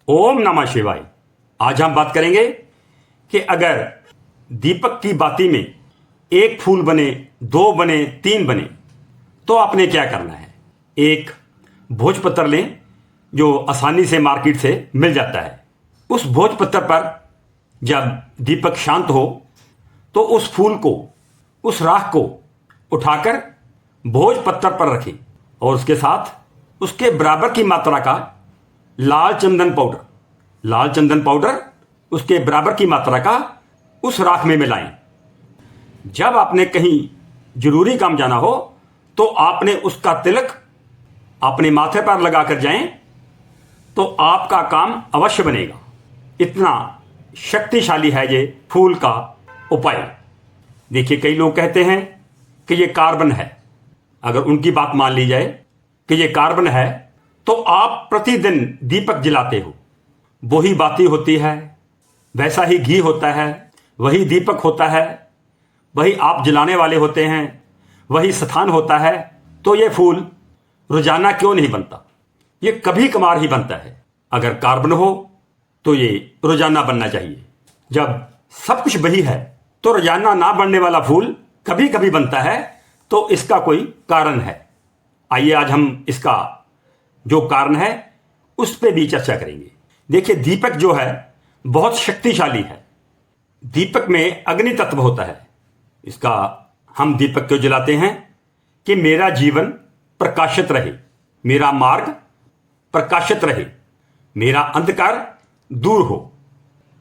ओम नमः शिवाय। आज हम बात करेंगे कि अगर दीपक की बाती में एक फूल बने, दो बने, तीन बने तो आपने क्या करना है। एक भोजपत्र लें जो आसानी से मार्केट से मिल जाता है। उस भोजपत्र पर जब दीपक शांत हो तो उस फूल को, उस राख को उठाकर भोजपत्र पर रखें और उसके साथ उसके बराबर की मात्रा का लाल चंदन पाउडर उसके बराबर की मात्रा का उस राख में मिलाएं। जब आपने कहीं जरूरी काम जाना हो तो आपने उसका तिलक अपने माथे पर लगाकर जाएं तो आपका काम अवश्य बनेगा। इतना शक्तिशाली है ये फूल का उपाय। देखिए, कई लोग कहते हैं कि ये कार्बन है। अगर उनकी बात मान ली जाए कि ये कार्बन है तो आप प्रतिदिन दीपक जलाते हो, वही बाती होती है, वैसा ही घी होता है, वही दीपक होता है, वही आप जलाने वाले होते हैं, वही स्थान होता है, तो ये फूल रोजाना क्यों नहीं बनता? ये कभी कभार ही बनता है। अगर कार्बन हो तो ये रोजाना बनना चाहिए। जब सब कुछ वही है तो रोजाना ना बनने वाला फूल कभी कभी बनता है, तो इसका कोई कारण है। आइए आज हम इसका जो कारण है उस पर भी चर्चा करेंगे। देखिए, दीपक जो है बहुत शक्तिशाली है। दीपक में अग्नि तत्व होता है। इसका हम दीपक क्यों जलाते हैं? कि मेरा जीवन प्रकाशित रहे, मेरा मार्ग प्रकाशित रहे, मेरा अंधकार दूर हो।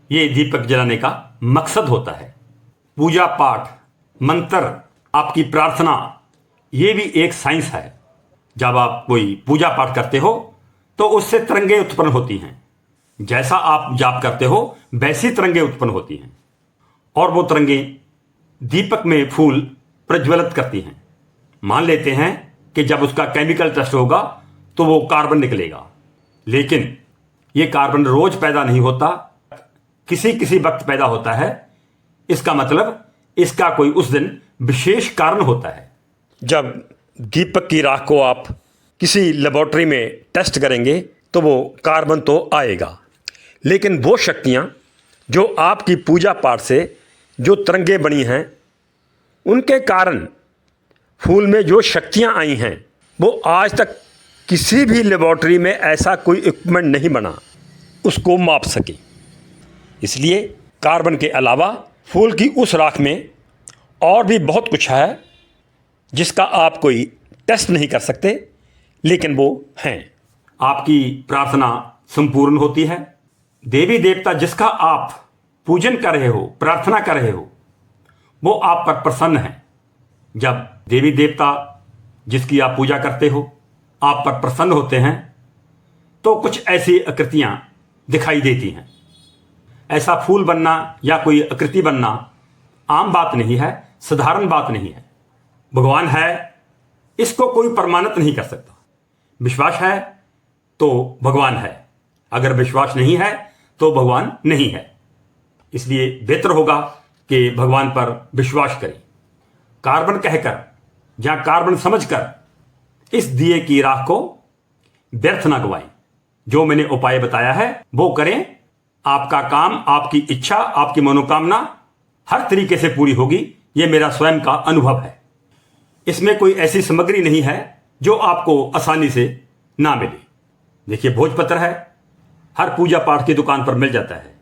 यह दीपक जलाने का मकसद होता है। पूजा पाठ, मंत्र, आपकी प्रार्थना, यह भी एक साइंस है। जब आप कोई पूजा पाठ करते हो तो उससे तरंगें उत्पन्न होती हैं। जैसा आप जाप करते हो वैसी तरंगें उत्पन्न होती हैं और वो तरंगें दीपक में फूल प्रज्वलित करती हैं। मान लेते हैं कि जब उसका केमिकल टेस्ट होगा तो वो कार्बन निकलेगा, लेकिन ये कार्बन रोज पैदा नहीं होता, किसी किसी वक्त पैदा होता है। इसका मतलब इसका कोई उस दिन विशेष कारण होता है। जब दीपक की राख को आप किसी लेबोरेटरी में टेस्ट करेंगे तो वो कार्बन तो आएगा, लेकिन वो शक्तियाँ जो आपकी पूजा पाठ से जो तरंगें बनी हैं उनके कारण फूल में जो शक्तियाँ आई हैं वो आज तक किसी भी लेबोरेटरी में ऐसा कोई इक्विपमेंट नहीं बना उसको माप सके। इसलिए कार्बन के अलावा फूल की उस राख में और भी बहुत कुछ है जिसका आप कोई टेस्ट नहीं कर सकते, लेकिन वो हैं। आपकी प्रार्थना संपूर्ण होती है। देवी देवता जिसका आप पूजन कर रहे हो, प्रार्थना कर रहे हो, वो आप पर प्रसन्न हैं। जब देवी देवता जिसकी आप पूजा करते हो आप पर प्रसन्न होते हैं तो कुछ ऐसी आकृतियां दिखाई देती हैं। ऐसा फूल बनना या कोई आकृति बनना आम बात नहीं है, साधारण बात नहीं है। भगवान है, इसको कोई प्रमाणित नहीं कर सकता। विश्वास है तो भगवान है, अगर विश्वास नहीं है तो भगवान नहीं है। इसलिए बेहतर होगा कि भगवान पर विश्वास करें। कार्बन कहकर या कार्बन समझकर इस दिए की राख को व्यर्थ ना गवाएं। जो मैंने उपाय बताया है वो करें। आपका काम, आपकी इच्छा, आपकी मनोकामना हर तरीके से पूरी होगी। यह मेरा स्वयं का अनुभव है। इसमें कोई ऐसी सामग्री नहीं है जो आपको आसानी से ना मिले। देखिए, भोजपत्र है, हर पूजा पाठ की दुकान पर मिल जाता है,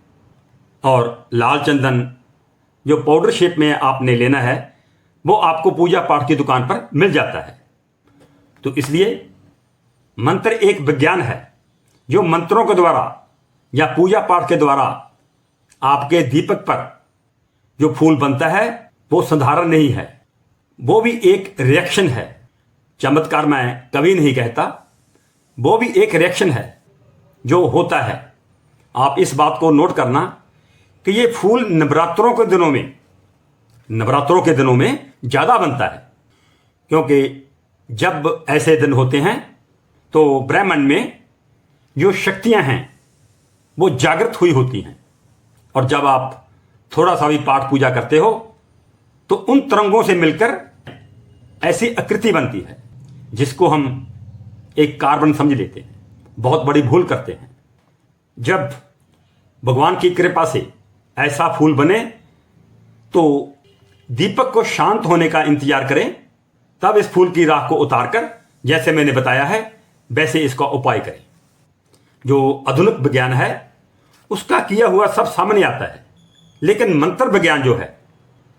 और लाल चंदन जो पाउडर शेप में आपने लेना है वो आपको पूजा पाठ की दुकान पर मिल जाता है। तो इसलिए मंत्र एक विज्ञान है। जो मंत्रों के द्वारा या पूजा पाठ के द्वारा आपके दीपक पर जो फूल बनता है वो साधारण नहीं है, वो भी एक रिएक्शन है। चमत्कार मैं कभी नहीं कहता, वो भी एक रिएक्शन है जो होता है। आप इस बात को नोट करना कि ये फूल नवरात्रों के दिनों में ज़्यादा बनता है, क्योंकि जब ऐसे दिन होते हैं तो ब्रह्मांड में जो शक्तियां हैं वो जागृत हुई होती हैं, और जब आप थोड़ा सा भी पाठ पूजा करते हो तो उन तरंगों से मिलकर ऐसी आकृति बनती है जिसको हम एक कार्बन समझ लेते हैं। बहुत बड़ी भूल करते हैं। जब भगवान की कृपा से ऐसा फूल बने तो दीपक को शांत होने का इंतजार करें, तब इस फूल की राख को उतारकर जैसे मैंने बताया है वैसे इसका उपाय करें। जो आधुनिक विज्ञान है उसका किया हुआ सब सामने आता है, लेकिन मंत्र विज्ञान जो है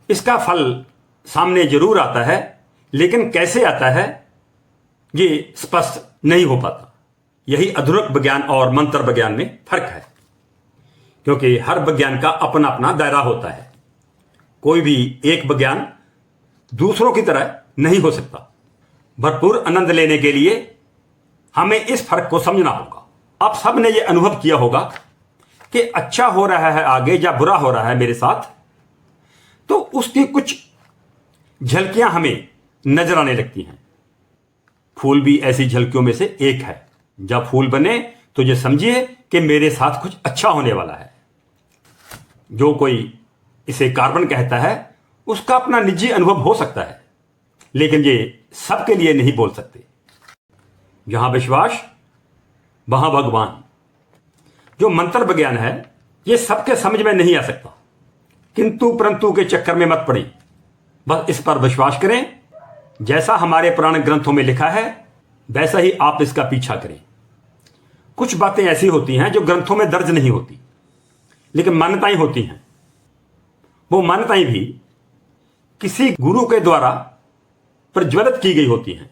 इसका फल सामने जरूर आता है, लेकिन कैसे आता है ये स्पष्ट नहीं हो पाता। यही आधुनिक विज्ञान और मंत्र विज्ञान में फर्क है, क्योंकि हर विज्ञान का अपना अपना दायरा होता है। कोई भी एक विज्ञान दूसरों की तरह नहीं हो सकता। भरपूर आनंद लेने के लिए हमें इस फर्क को समझना होगा। आप सब ने यह अनुभव किया होगा कि अच्छा हो रहा है आगे या बुरा हो रहा है मेरे साथ, तो उसकी कुछ झलकियां हमें नजर आने लगती हैं। फूल भी ऐसी झलकियों में से एक है। जब फूल बने तो ये समझिए कि मेरे साथ कुछ अच्छा होने वाला है। जो कोई इसे कार्बन कहता है उसका अपना निजी अनुभव हो सकता है, लेकिन ये सबके लिए नहीं बोल सकते। जहां विश्वास वहां भगवान। जो मंत्र विज्ञान है ये सबके समझ में नहीं आ सकता, किंतु परंतु के चक्कर में मत पड़े। बस इस पर विश्वास करें। जैसा हमारे पुराण ग्रंथों में लिखा है वैसा ही आप इसका पीछा करें। कुछ बातें ऐसी होती हैं जो ग्रंथों में दर्ज नहीं होती, लेकिन मान्यताएं होती हैं। वो मान्यताएं भी किसी गुरु के द्वारा प्रज्वलित की गई होती हैं।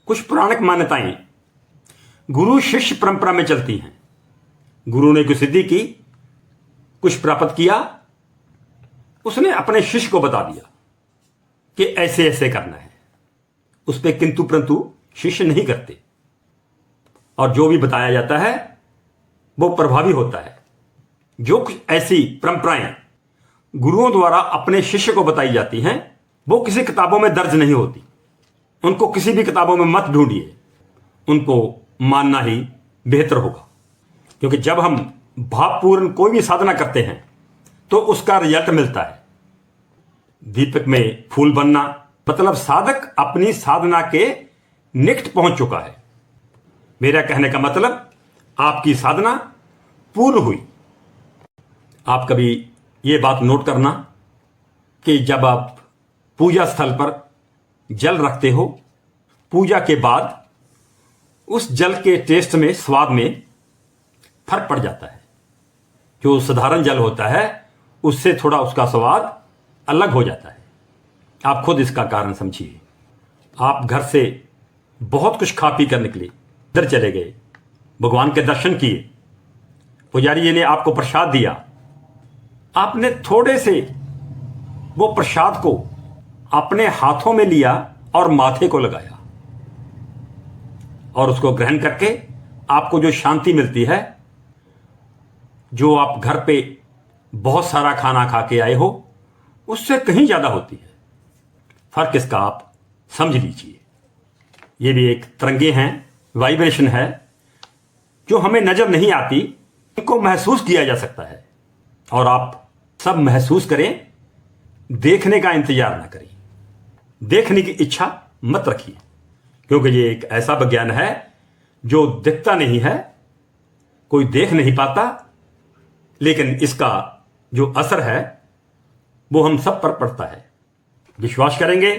कुछ पौराणिक मान्यताएं गुरु शिष्य परंपरा में चलती हैं। गुरु ने कुछ सिद्धि की, कुछ प्राप्त किया, उसने अपने शिष्य को बता दिया कि ऐसे ऐसे करना है। उस पर किंतु परंतु शिष्य नहीं करते, और जो भी बताया जाता है वो प्रभावी होता है। जो कुछ ऐसी परंपराएं गुरुओं द्वारा अपने शिष्य को बताई जाती हैं वो किसी किताबों में दर्ज नहीं होती। उनको किसी भी किताबों में मत ढूंढिए, उनको मानना ही बेहतर होगा। क्योंकि जब हम भावपूर्ण कोई भी साधना करते हैं तो उसका रिजल्ट मिलता है। दीपक में फूल बनना मतलब साधक अपनी साधना के निकट पहुंच चुका है। मेरा कहने का मतलब आपकी साधना पूर्ण हुई। आप कभी ये बात नोट करना कि जब आप पूजा स्थल पर जल रखते हो, पूजा के बाद उस जल के टेस्ट में, स्वाद में फर्क पड़ जाता है। जो साधारण जल होता है उससे थोड़ा उसका स्वाद अलग हो जाता है। आप खुद इसका कारण समझिए। आप घर से बहुत कुछ खा पी कर निकले, इधर चले गए, भगवान के दर्शन किए, पुजारी जी ने आपको प्रसाद दिया, आपने थोड़े से वो प्रसाद को अपने हाथों में लिया और माथे को लगाया, और उसको ग्रहण करके आपको जो शांति मिलती है, जो आप घर पे बहुत सारा खाना खा के आए हो उससे कहीं ज्यादा होती है। फर्क इसका आप समझ लीजिए। ये भी एक तरंगे हैं, वाइब्रेशन है जो हमें नजर नहीं आती, इनको महसूस किया जा सकता है। और आप सब महसूस करें, देखने का इंतजार ना करें। देखने की इच्छा मत रखिए, क्योंकि ये एक ऐसा विज्ञान है जो दिखता नहीं है, कोई देख नहीं पाता, लेकिन इसका जो असर है वो हम सब पर पड़ता है। विश्वास करेंगे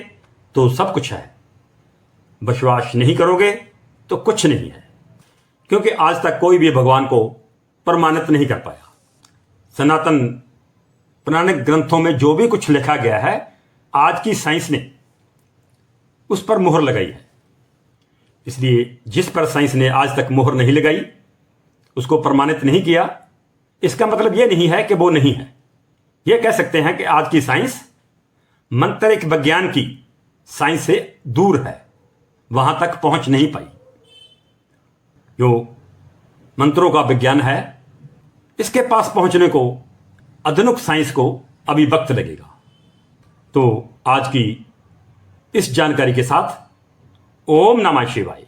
तो सब कुछ है, विश्वास नहीं करोगे तो कुछ नहीं है। क्योंकि आज तक कोई भी भगवान को प्रमाणित नहीं कर पाया। सनातन पौराणिक ग्रंथों में जो भी कुछ लिखा गया है, आज की साइंस ने उस पर मोहर लगाई है। इसलिए जिस पर साइंस ने आज तक मोहर नहीं लगाई, उसको प्रमाणित नहीं किया, इसका मतलब यह नहीं है कि वो नहीं है। यह कह सकते हैं कि आज की साइंस मंत्रिक विज्ञान की साइंस से दूर है, वहां तक पहुंच नहीं पाई। जो मंत्रों का विज्ञान है, इसके पास पहुंचने को आधुनिक साइंस को अभी वक्त लगेगा। तो आज की इस जानकारी के साथ ओम नमः शिवाय।